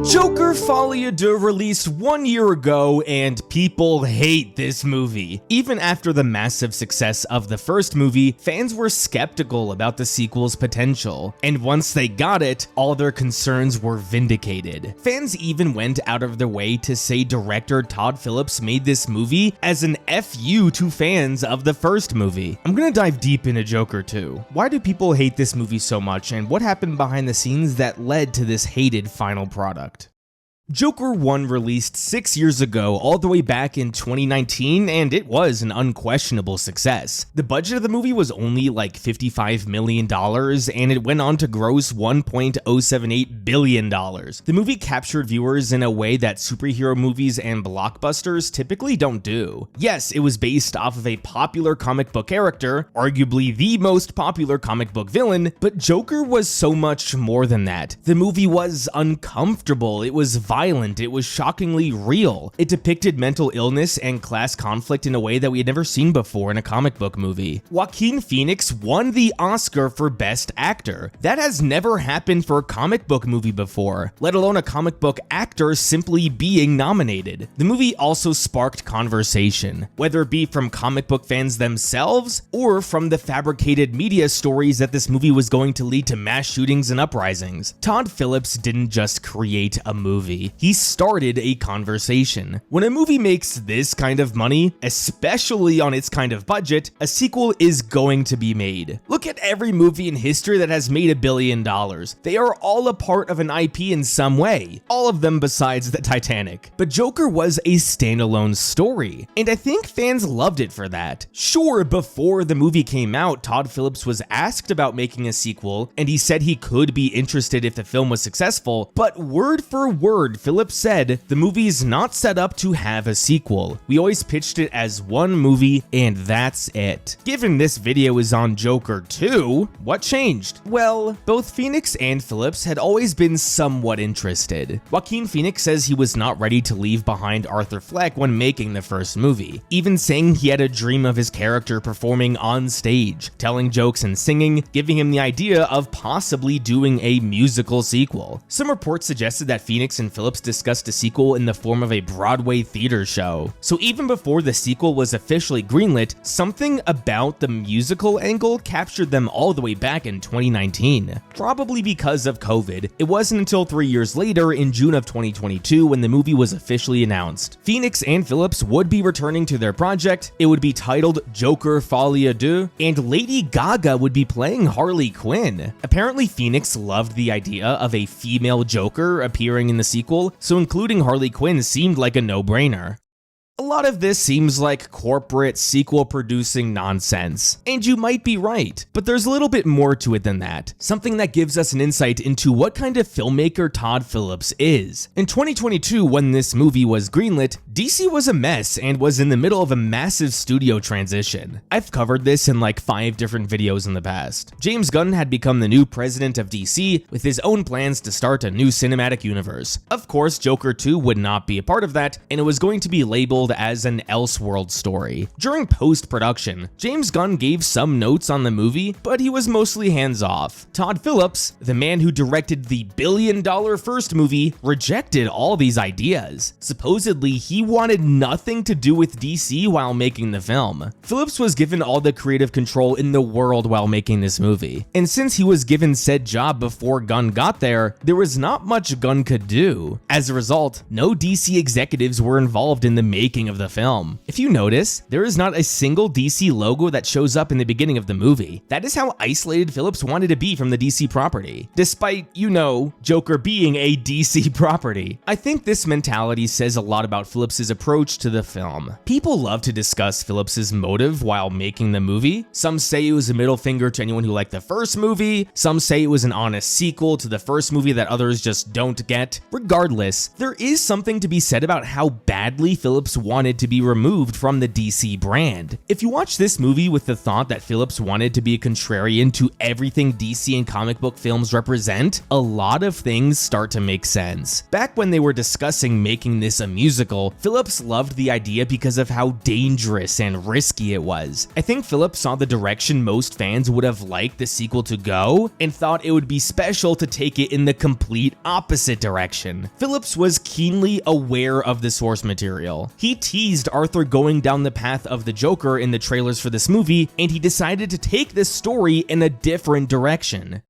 Joker Folie Deux released 1 year ago, and people hate this movie. Even after the massive success of the first movie, fans were skeptical about the sequel's potential, and once they got it, all their concerns were vindicated. Fans even went out of their way to say director Todd Phillips made this movie as an FU to fans of the first movie. I'm gonna dive deep into Joker 2. Why do people hate this movie so much, and what happened behind the scenes that led to this hated final product? Joker 1 released 6 years ago, all the way back in 2019, and it was an unquestionable success. The budget of the movie was only like $55 million, and it went on to gross $1.078 billion. The movie captured viewers in a way that superhero movies and blockbusters typically don't do. Yes, it was based off of a popular comic book character, arguably the most popular comic book villain, but Joker was so much more than that. The movie was uncomfortable, it was violent, it was shockingly real. It depicted mental illness and class conflict in a way that we had never seen before in a comic book movie. Joaquin Phoenix won the Oscar for Best Actor. That has never happened for a comic book movie before, let alone a comic book actor simply being nominated. The movie also sparked conversation, whether it be from comic book fans themselves or from the fabricated media stories that this movie was going to lead to mass shootings and uprisings. Todd Phillips didn't just create a movie. He started a conversation. When a movie makes this kind of money, especially on its kind of budget, a sequel is going to be made. Look at every movie in history that has made $1 billion. They are all a part of an IP in some way, all of them besides the Titanic. But Joker was a standalone story, and I think fans loved it for that. Sure, before the movie came out, Todd Phillips was asked about making a sequel, and he said he could be interested if the film was successful, but word for word, Phillips said, "The movie's not set up to have a sequel. We always pitched it as one movie, and that's it." Given this video is on Joker 2, what changed? Well, both Phoenix and Phillips had always been somewhat interested. Joaquin Phoenix says he was not ready to leave behind Arthur Fleck when making the first movie, even saying he had a dream of his character performing on stage, telling jokes and singing, giving him the idea of possibly doing a musical sequel. Some reports suggested that Phoenix and Phillips discussed a sequel in the form of a Broadway theater show. So even before the sequel was officially greenlit, something about the musical angle captured them all the way back in 2019. Probably because of COVID, it wasn't until 3 years later in June of 2022 when the movie was officially announced. Phoenix and Phillips would be returning to their project. It would be titled Joker Folie Deux, and Lady Gaga would be playing Harley Quinn. Apparently Phoenix loved the idea of a female Joker appearing in the sequel, so including Harley Quinn seemed like a no-brainer. A lot of this seems like corporate sequel producing nonsense, and you might be right, but there's a little bit more to it than that, something that gives us an insight into what kind of filmmaker Todd Phillips is. In 2022, when this movie was greenlit, DC was a mess and was in the middle of a massive studio transition. I've covered this in like 5 different videos in the past. James Gunn had become the new president of DC with his own plans to start a new cinematic universe. Of course, Joker 2 would not be a part of that, and it was going to be labeled as an Elseworld story. During post-production, James Gunn gave some notes on the movie, but he was mostly hands-off. Todd Phillips, the man who directed the billion-dollar first movie, rejected all these ideas. Supposedly, he wanted nothing to do with DC while making the film. Phillips was given all the creative control in the world while making this movie, and since he was given said job before Gunn got there was not much Gunn could do. As a result, no DC executives were involved in the making of the film. If you notice, there is not a single DC logo that shows up in the beginning of the movie. That is how isolated Phillips wanted to be from the DC property, despite, you know, Joker being a DC property. I think this mentality says a lot about Phillips's approach to the film. People love to discuss Phillips's motive while making the movie. Some say it was a middle finger to anyone who liked the first movie. Some say it was an honest sequel to the first movie that others just don't get. Regardless, there is something to be said about how badly Phillips wanted to be removed from the DC brand. If you watch this movie with the thought that Phillips wanted to be a contrarian to everything DC and comic book films represent, a lot of things start to make sense. Back when they were discussing making this a musical, Phillips loved the idea because of how dangerous and risky it was. I think Phillips saw the direction most fans would have liked the sequel to go and thought it would be special to take it in the complete opposite direction. Phillips was keenly aware of the source material. He teased Arthur going down the path of the Joker in the trailers for this movie, and he decided to take this story in a different direction.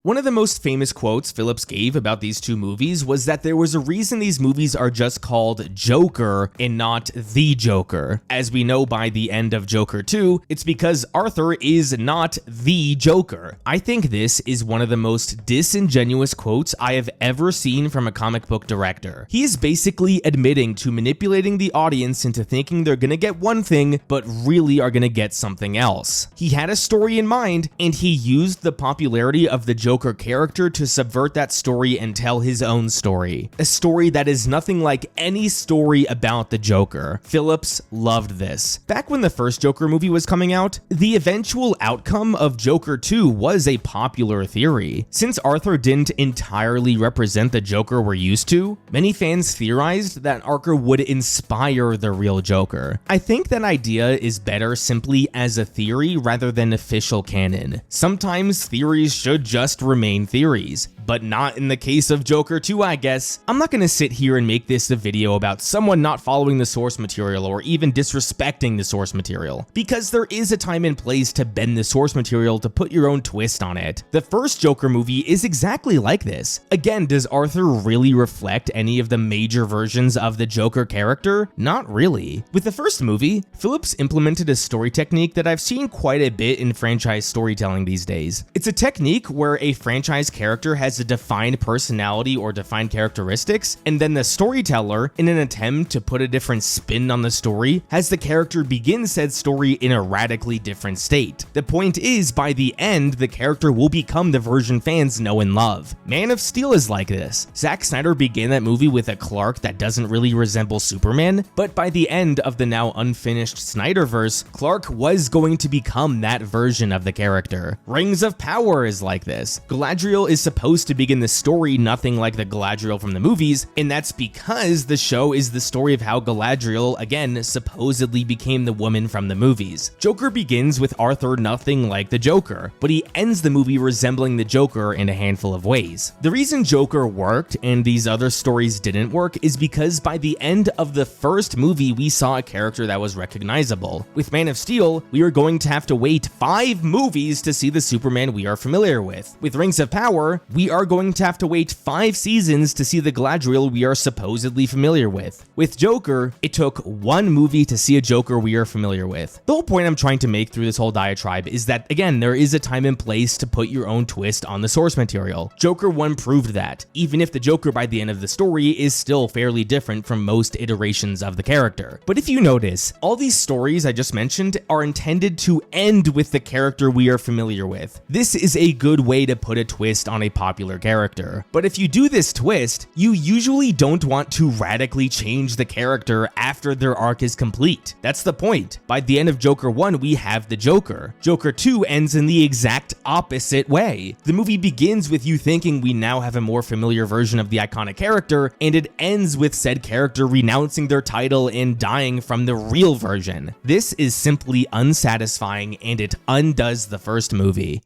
One of the most famous quotes Phillips gave about these two movies was that there was a reason these movies are just called Joker and not The Joker. As we know by the end of Joker 2, it's because Arthur is not the Joker. I think this is one of the most disingenuous quotes I have ever seen from a comic book director. He is basically admitting to manipulating the audience into thinking they're gonna get one thing, but really are gonna get something else. He had a story in mind, and he used the popularity of the Joker character to subvert that story and tell his own story. A story that is nothing like any story about the Joker. Phillips loved this. Back when the first Joker movie was coming out, the eventual outcome of Joker 2 was a popular theory. Since Arthur didn't entirely represent the Joker we're used to, many fans theorized that Arthur would inspire the real Joker. I think that idea is better simply as a theory rather than official canon. Sometimes theories should just remain theories, but not in the case of Joker 2, I guess. I'm not gonna sit here and make this a video about someone not following the source material or even disrespecting the source material, because there is a time and place to bend the source material to put your own twist on it. The first Joker movie is exactly like this. Again, does Arthur really reflect any of the major versions of the Joker character? Not really. With the first movie, Phillips implemented a story technique that I've seen quite a bit in franchise storytelling these days. It's a technique where a franchise character has a defined personality or defined characteristics, and then the storyteller, in an attempt to put a different spin on the story, has the character begin said story in a radically different state. The point is, by the end, the character will become the version fans know and love. Man of Steel is like this. Zack Snyder began that movie with a Clark that doesn't really resemble Superman, but by the end of the now unfinished Snyderverse, Clark was going to become that version of the character. Rings of Power is like this. Galadriel is supposed to begin the story nothing like the Galadriel from the movies, and that's because the show is the story of how Galadriel, again, supposedly became the woman from the movies. Joker begins with Arthur nothing like the Joker, but he ends the movie resembling the Joker in a handful of ways. The reason Joker worked and these other stories didn't work is because by the end of the first movie, we saw a character that was recognizable. With Man of Steel, we are going to have to wait 5 movies to see the Superman we are familiar with. With Rings of Power, we are going to have to wait 5 seasons to see the Galadriel we are supposedly familiar with. With Joker, it took 1 movie to see a Joker we are familiar with. The whole point I'm trying to make through this whole diatribe is that, again, there is a time and place to put your own twist on the source material. Joker 1 proved that, even if the Joker by the end of the story is still fairly different from most iterations of the character. But if you notice, all these stories I just mentioned are intended to end with the character we are familiar with. This is a good way to put a twist on a popular character. But if you do this twist, you usually don't want to radically change the character after their arc is complete. That's the point. By the end of Joker 1, we have the Joker. Joker 2 ends in the exact opposite way. The movie begins with you thinking we now have a more familiar version of the iconic character, and it ends with said character renouncing their title and dying from the real version. This is simply unsatisfying, and it undoes the first movie.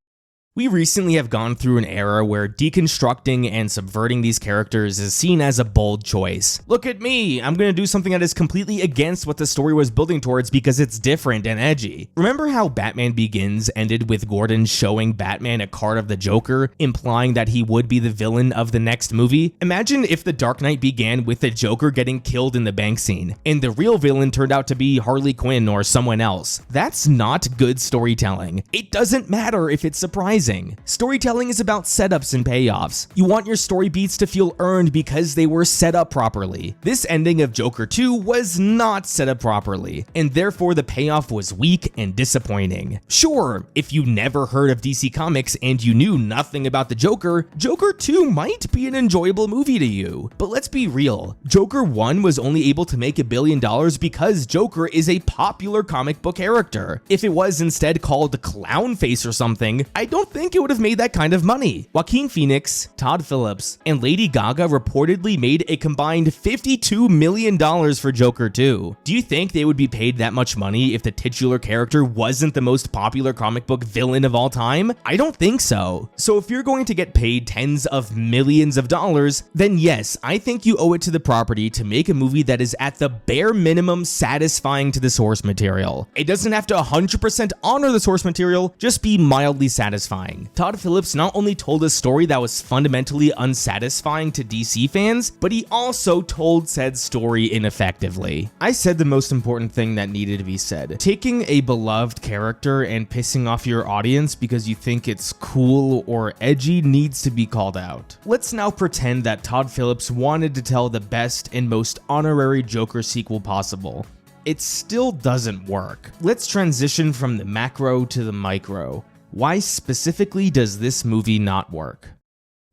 We recently have gone through an era where deconstructing and subverting these characters is seen as a bold choice. Look at me, I'm gonna do something that is completely against what the story was building towards because it's different and edgy. Remember how Batman Begins ended with Gordon showing Batman a card of the Joker, implying that he would be the villain of the next movie? Imagine if The Dark Knight began with the Joker getting killed in the bank scene, and the real villain turned out to be Harley Quinn or someone else. That's not good storytelling. It doesn't matter if it's surprising. amazing. Storytelling is about setups and payoffs. You want your story beats to feel earned because they were set up properly. This ending of Joker 2 was not set up properly, and therefore the payoff was weak and disappointing. Sure, if you never heard of DC Comics and you knew nothing about the Joker, Joker 2 might be an enjoyable movie to you. But let's be real, Joker 1 was only able to make $1 billion because Joker is a popular comic book character. If it was instead called Clownface or something, I don't think it would have made that kind of money. Joaquin Phoenix, Todd Phillips, and Lady Gaga reportedly made a combined $52 million for Joker 2. Do you think they would be paid that much money if the titular character wasn't the most popular comic book villain of all time? I don't think so. So if you're going to get paid tens of millions of dollars, then yes, I think you owe it to the property to make a movie that is at the bare minimum satisfying to the source material. It doesn't have to 100% honor the source material, just be mildly satisfying. Todd Phillips not only told a story that was fundamentally unsatisfying to DC fans, but he also told said story ineffectively. I said the most important thing that needed to be said. Taking a beloved character and pissing off your audience because you think it's cool or edgy needs to be called out. Let's now pretend that Todd Phillips wanted to tell the best and most honorary Joker sequel possible. It still doesn't work. Let's transition from the macro to the micro. Why specifically does this movie not work?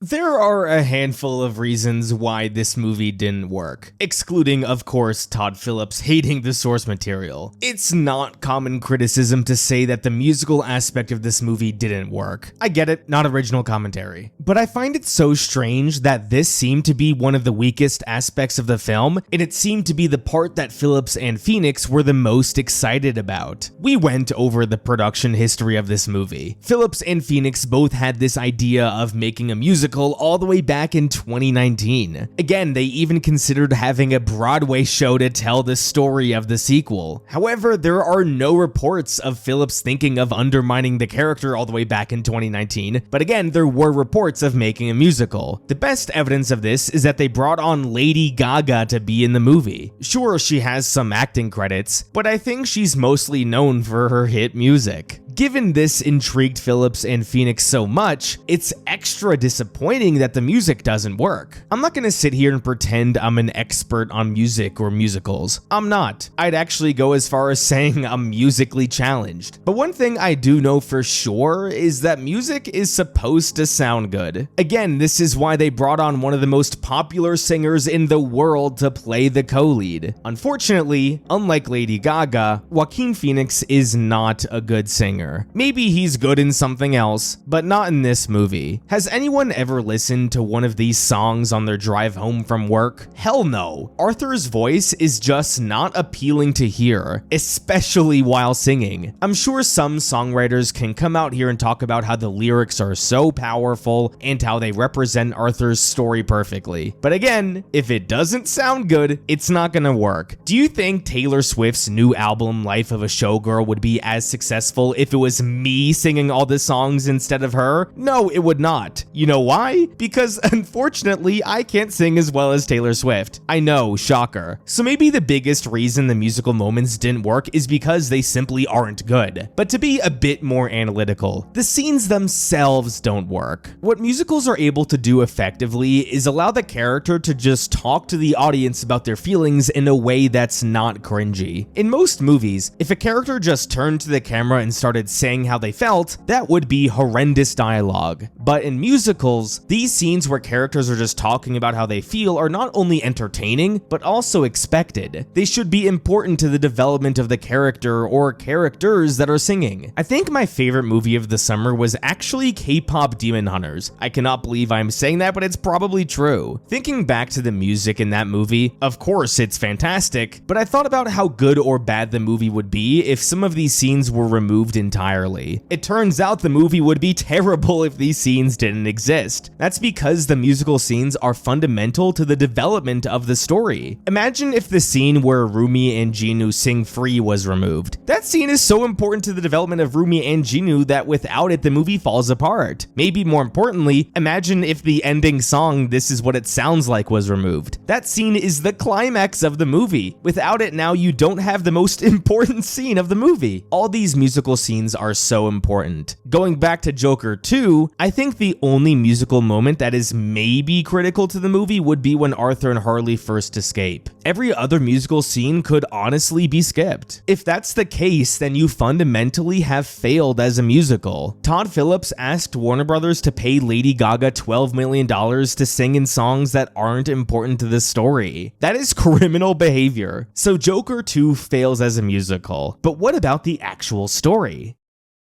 There are a handful of reasons why this movie didn't work, excluding, of course, Todd Phillips hating the source material. It's not common criticism to say that the musical aspect of this movie didn't work. I get it, not original commentary. But I find it so strange that this seemed to be one of the weakest aspects of the film, and it seemed to be the part that Phillips and Phoenix were the most excited about. We went over the production history of this movie. Phillips and Phoenix both had this idea of making a musical all the way back in 2019. Again, they even considered having a Broadway show to tell the story of the sequel. However, there are no reports of Phillips thinking of undermining the character all the way back in 2019, but again, there were reports of making a musical. The best evidence of this is that they brought on Lady Gaga to be in the movie. Sure, she has some acting credits, but I think she's mostly known for her hit music. Given this intrigued Phillips and Phoenix so much, it's extra disappointing that the music doesn't work. I'm not gonna sit here and pretend I'm an expert on music or musicals. I'm not. I'd actually go as far as saying I'm musically challenged. But one thing I do know for sure is that music is supposed to sound good. Again, this is why they brought on one of the most popular singers in the world to play the co-lead. Unfortunately, unlike Lady Gaga, Joaquin Phoenix is not a good singer. Maybe he's good in something else, but not in this movie. Has anyone ever listened to one of these songs on their drive home from work? Hell no. Arthur's voice is just not appealing to hear, especially while singing. I'm sure some songwriters can come out here and talk about how the lyrics are so powerful and how they represent Arthur's story perfectly. But again, if it doesn't sound good, it's not gonna work. Do you think Taylor Swift's new album, Life of a Showgirl, would be as successful if it was me singing all the songs instead of her? No, it would not. You know why? Because unfortunately, I can't sing as well as Taylor Swift. I know, shocker. So maybe the biggest reason the musical moments didn't work is because they simply aren't good. But to be a bit more analytical, the scenes themselves don't work. What musicals are able to do effectively is allow the character to just talk to the audience about their feelings in a way that's not cringy. In most movies, if a character just turned to the camera and started saying how they felt, that would be horrendous dialogue. But in musicals, these scenes where characters are just talking about how they feel are not only entertaining, but also expected. They should be important to the development of the character or characters that are singing. I think my favorite movie of the summer was actually K-pop Demon Hunters. I cannot believe I'm saying that, but it's probably true. Thinking back to the music in that movie, of course it's fantastic, but I thought about how good or bad the movie would be if some of these scenes were removed entirely. It turns out the movie would be terrible if these scenes didn't exist. That's because the musical scenes are fundamental to the development of the story. Imagine if the scene where Rumi and Jinu sing Free was removed. That scene is so important to the development of Rumi and Jinu that without it, the movie falls apart. Maybe more importantly, imagine if the ending song This Is What It Sounds Like was removed. That scene is the climax of the movie. Without it, now you don't have the most important scene of the movie. All these musical scenes scenes are so important. Going back to Joker 2, I think the only musical moment that is maybe critical to the movie would be when Arthur and Harley first escape. Every other musical scene could honestly be skipped. If that's the case, then you fundamentally have failed as a musical. Todd Phillips asked Warner Brothers to pay Lady Gaga $12 million to sing in songs that aren't important to the story. That is criminal behavior. So Joker 2 fails as a musical. But what about the actual story?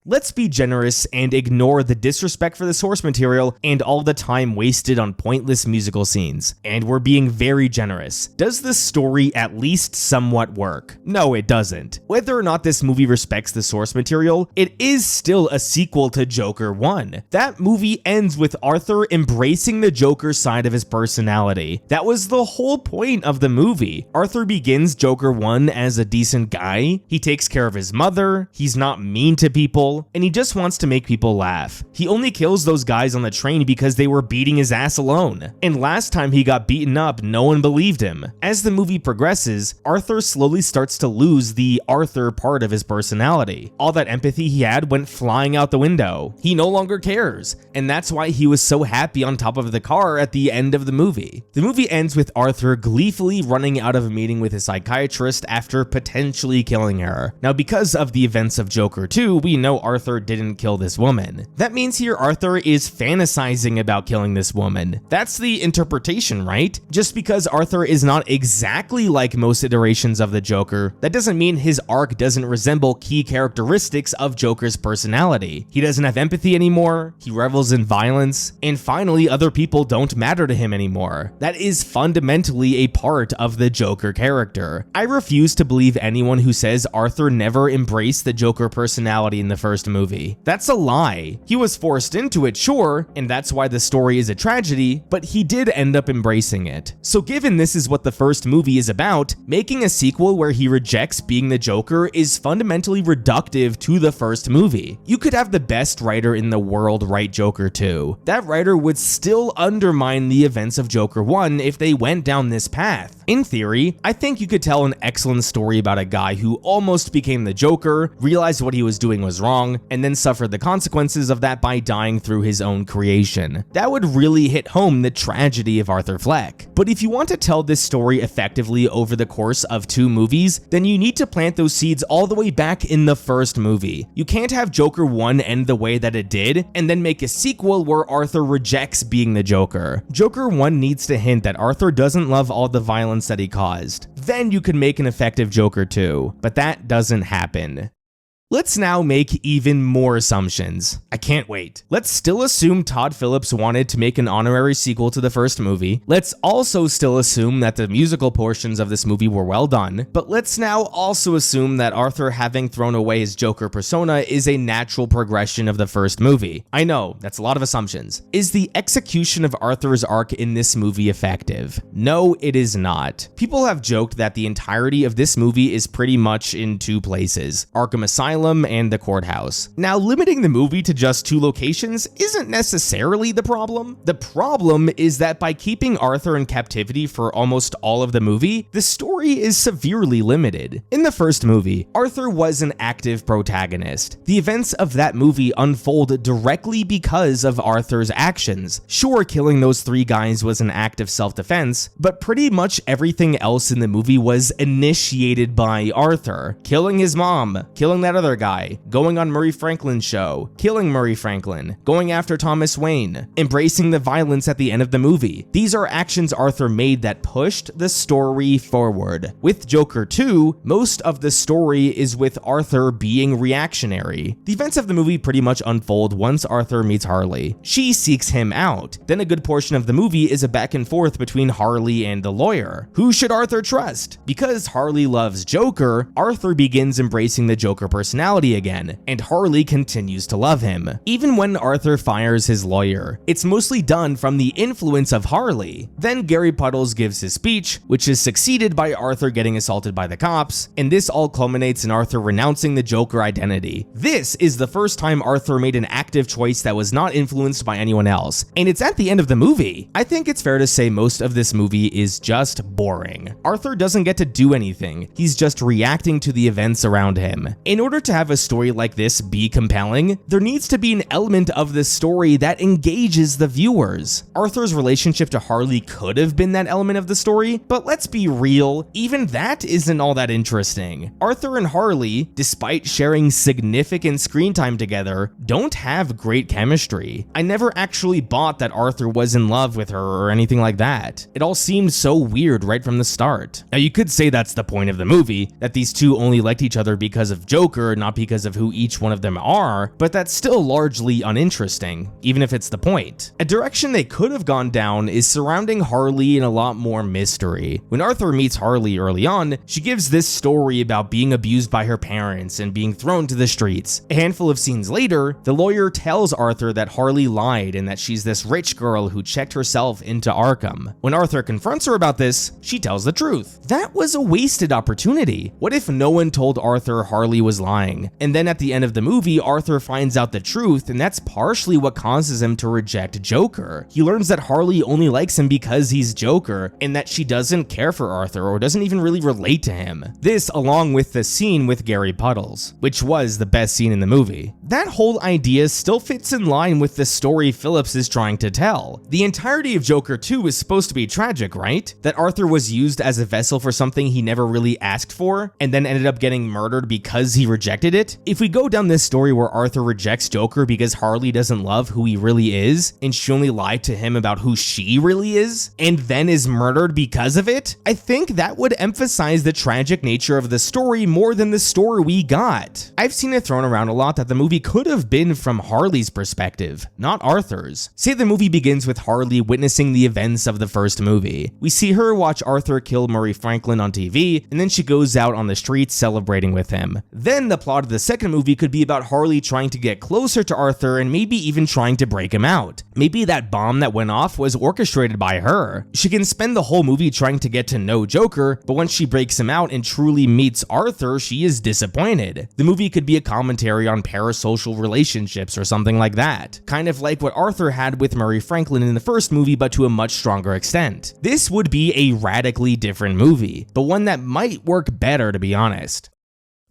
Let's be generous and ignore the disrespect for the source material and all the time wasted on pointless musical scenes. And we're being very generous. Does the story at least somewhat work? No, it doesn't. Whether or not this movie respects the source material, it is still a sequel to Joker 1. That movie ends with Arthur embracing the Joker side of his personality. That was the whole point of the movie. Arthur begins Joker 1 as a decent guy. He takes care of his mother. He's not mean to people. And he just wants to make people laugh. He only kills those guys on the train because they were beating his ass alone. And last time he got beaten up, no one believed him. As the movie progresses, Arthur slowly starts to lose the Arthur part of his personality. All that empathy he had went flying out the window. He no longer cares. And that's why he was so happy on top of the car at the end of the movie. The movie ends with Arthur gleefully running out of a meeting with a psychiatrist after potentially killing her. Now, because of the events of Joker 2, we know Arthur didn't kill this woman. That means here Arthur is fantasizing about killing this woman. That's the interpretation, right? Just because Arthur is not exactly like most iterations of the Joker, that doesn't mean his arc doesn't resemble key characteristics of Joker's personality. He doesn't have empathy anymore, he revels in violence, and finally other people don't matter to him anymore. That is fundamentally a part of the Joker character. I refuse to believe anyone who says Arthur never embraced the Joker personality in the first movie. That's a lie. He was forced into it, sure, and that's why the story is a tragedy, but he did end up embracing it. So given this is what the first movie is about, making a sequel where he rejects being the Joker is fundamentally reductive to the first movie. You could have the best writer in the world write Joker 2. That writer would still undermine the events of Joker 1 if they went down this path. In theory, I think you could tell an excellent story about a guy who almost became the Joker, realized what he was doing was wrong, and then suffered the consequences of that by dying through his own creation. That would really hit home the tragedy of Arthur Fleck. But if you want to tell this story effectively over the course of 2 movies, then you need to plant those seeds all the way back in the first movie. You can't have Joker 1 end the way that it did, and then make a sequel where Arthur rejects being the Joker. Joker 1 needs to hint that Arthur doesn't love all the violence that he caused. Then you can make an effective Joker 2, but that doesn't happen. Let's now make even more assumptions. I can't wait. Let's still assume Todd Phillips wanted to make an honorary sequel to the first movie. Let's also still assume that the musical portions of this movie were well done. But let's now also assume that Arthur having thrown away his Joker persona is a natural progression of the first movie. I know, that's a lot of assumptions. Is the execution of Arthur's arc in this movie effective? No, it is not. People have joked that the entirety of this movie is pretty much in 2 places: Arkham Asylum and the courthouse. Now, limiting the movie to just 2 locations isn't necessarily the problem. The problem is that by keeping Arthur in captivity for almost all of the movie, the story is severely limited. In the first movie, Arthur was an active protagonist. The events of that movie unfold directly because of Arthur's actions. Sure, killing those 3 guys was an act of self-defense, but pretty much everything else in the movie was initiated by Arthur. Killing his mom, killing that other guy, going on Murray Franklin's show, killing Murray Franklin, going after Thomas Wayne, embracing the violence at the end of the movie. These are actions Arthur made that pushed the story forward. With Joker 2, most of the story is with Arthur being reactionary. The events of the movie pretty much unfold once Arthur meets Harley. She seeks him out. Then a good portion of the movie is a back and forth between Harley and the lawyer. Who should Arthur trust? Because Harley loves Joker, Arthur begins embracing the Joker personality again, and Harley continues to love him. Even when Arthur fires his lawyer, it's mostly done from the influence of Harley. Then Gary Puddles gives his speech, which is succeeded by Arthur getting assaulted by the cops, and this all culminates in Arthur renouncing the Joker identity. This is the first time Arthur made an active choice that was not influenced by anyone else, and it's at the end of the movie. I think it's fair to say most of this movie is just boring. Arthur doesn't get to do anything, he's just reacting to the events around him. In order to have a story like this be compelling, there needs to be an element of the story that engages the viewers. Arthur's relationship to Harley could have been that element of the story, but let's be real, even that isn't all that interesting. Arthur and Harley, despite sharing significant screen time together, don't have great chemistry. I never actually bought that Arthur was in love with her or anything like that. It all seemed so weird right from the start. Now you could say that's the point of the movie, that these two only liked each other because of Joker, not because of who each one of them are, but that's still largely uninteresting, even if it's the point. A direction they could have gone down is surrounding Harley and a lot more mystery. When Arthur meets Harley early on, she gives this story about being abused by her parents and being thrown to the streets. A handful of scenes later, the lawyer tells Arthur that Harley lied and that she's this rich girl who checked herself into Arkham. When Arthur confronts her about this, she tells the truth. That was a wasted opportunity. What if no one told Arthur Harley was lying? And then at the end of the movie, Arthur finds out the truth, and that's partially what causes him to reject Joker. He learns that Harley only likes him because he's Joker, and that she doesn't care for Arthur or doesn't even really relate to him. This along with the scene with Gary Puddles, which was the best scene in the movie. That whole idea still fits in line with the story Phillips is trying to tell. The entirety of Joker 2 is supposed to be tragic, right? That Arthur was used as a vessel for something he never really asked for, and then ended up getting murdered because he rejected it. If we go down this story where Arthur rejects Joker because Harley doesn't love who he really is, and she only lied to him about who she really is, and then is murdered because of it, I think that would emphasize the tragic nature of the story more than the story we got. I've seen it thrown around a lot that the movie could have been from Harley's perspective, not Arthur's. Say the movie begins with Harley witnessing the events of the first movie. We see her watch Arthur kill Murray Franklin on TV, and then she goes out on the streets celebrating with him. Then the plot of the second movie could be about Harley trying to get closer to Arthur and maybe even trying to break him out. Maybe that bomb that went off was orchestrated by her. She can spend the whole movie trying to get to know Joker, but when she breaks him out and truly meets Arthur, she is disappointed. The movie could be a commentary on parasocial relationships or something like that, kind of like what Arthur had with Murray Franklin in the first movie, but to a much stronger extent. This would be a radically different movie, but one that might work better, to be honest.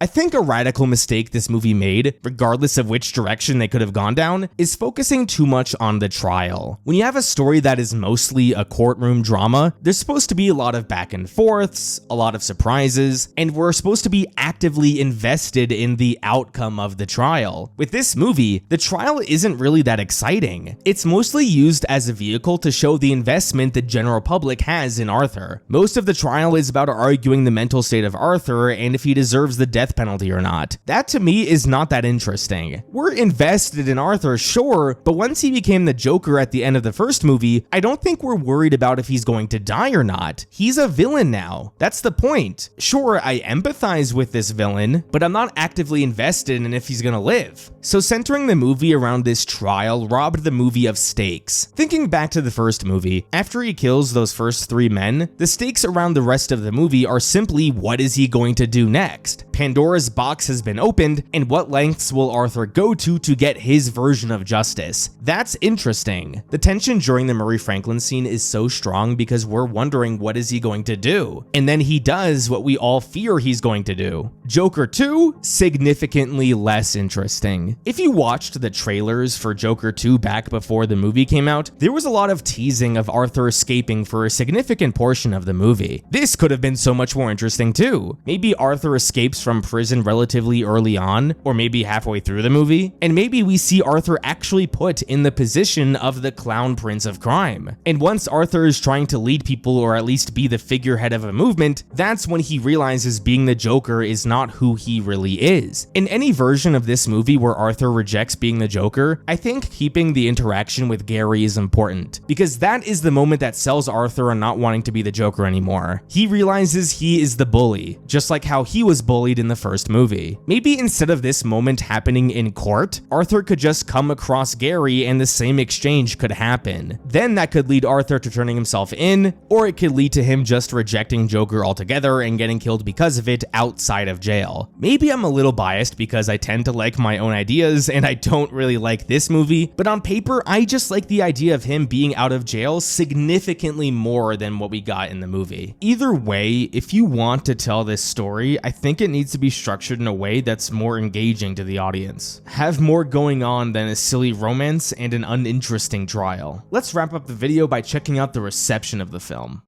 I think a radical mistake this movie made, regardless of which direction they could have gone down, is focusing too much on the trial. When you have a story that is mostly a courtroom drama, there's supposed to be a lot of back and forths, a lot of surprises, and we're supposed to be actively invested in the outcome of the trial. With this movie, the trial isn't really that exciting. It's mostly used as a vehicle to show the investment the general public has in Arthur. Most of the trial is about arguing the mental state of Arthur and if he deserves the death penalty or not. That to me is not that interesting. We're invested in Arthur, sure, but once he became the Joker at the end of the first movie, I don't think we're worried about if he's going to die or not. He's a villain now. That's the point. Sure, I empathize with this villain, but I'm not actively invested in if he's gonna live. So centering the movie around this trial robbed the movie of stakes. Thinking back to the first movie, after he kills those first 3 men, the stakes around the rest of the movie are simply what is he going to do next? Pandora's box has been opened, and what lengths will Arthur go to get his version of justice? That's interesting. The tension during the Murray Franklin scene is so strong because we're wondering what is he going to do, and then he does what we all fear he's going to do. Joker 2, significantly less interesting. If you watched the trailers for Joker 2 back before the movie came out, there was a lot of teasing of Arthur escaping for a significant portion of the movie. This could have been so much more interesting too. Maybe Arthur escapes from prison relatively early on, or maybe halfway through the movie, and maybe we see Arthur actually put in the position of the clown prince of crime. And once Arthur is trying to lead people or at least be the figurehead of a movement, that's when he realizes being the Joker is not who he really is. In any version of this movie where Arthur rejects being the Joker, I think keeping the interaction with Gary is important, because that is the moment that sells Arthur on not wanting to be the Joker anymore. He realizes he is the bully, just like how he was bullied in the first movie. Maybe instead of this moment happening in court, Arthur could just come across Gary and the same exchange could happen. Then that could lead Arthur to turning himself in, or it could lead to him just rejecting Joker altogether and getting killed because of it outside of jail. Maybe I'm a little biased because I tend to like my own ideas and I don't really like this movie, but on paper, I just like the idea of him being out of jail significantly more than what we got in the movie. Either way, if you want to tell this story, I think it needs to be structured in a way that's more engaging to the audience. Have more going on than a silly romance and an uninteresting trial. Let's wrap up the video by checking out the reception of the film.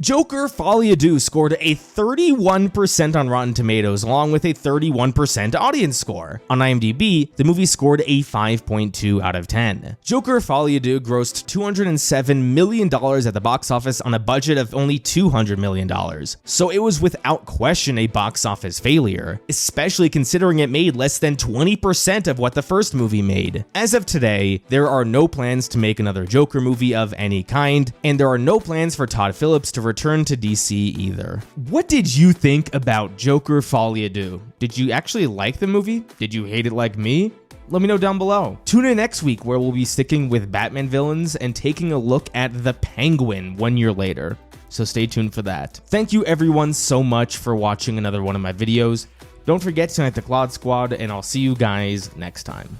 Joker Folie scored a 31% on Rotten Tomatoes, along with a 31% audience score. On IMDb, the movie scored a 5.2 out of 10. Joker Folie grossed $207 million at the box office on a budget of only $200 million, so it was without question a box office failure, especially considering it made less than 20% of what the first movie made. As of today, there are no plans to make another Joker movie of any kind, and there are no plans for Todd Phillips to return to DC either. What did you think about Joker Folie? Did you actually like the movie? Did you hate it like me? Let me know down below. Tune in next week where we'll be sticking with Batman villains and taking a look at the Penguin 1 year later. So stay tuned for that. Thank you everyone so much for watching another one of my videos. Don't forget to hit the Claude Squad and I'll see you guys next time.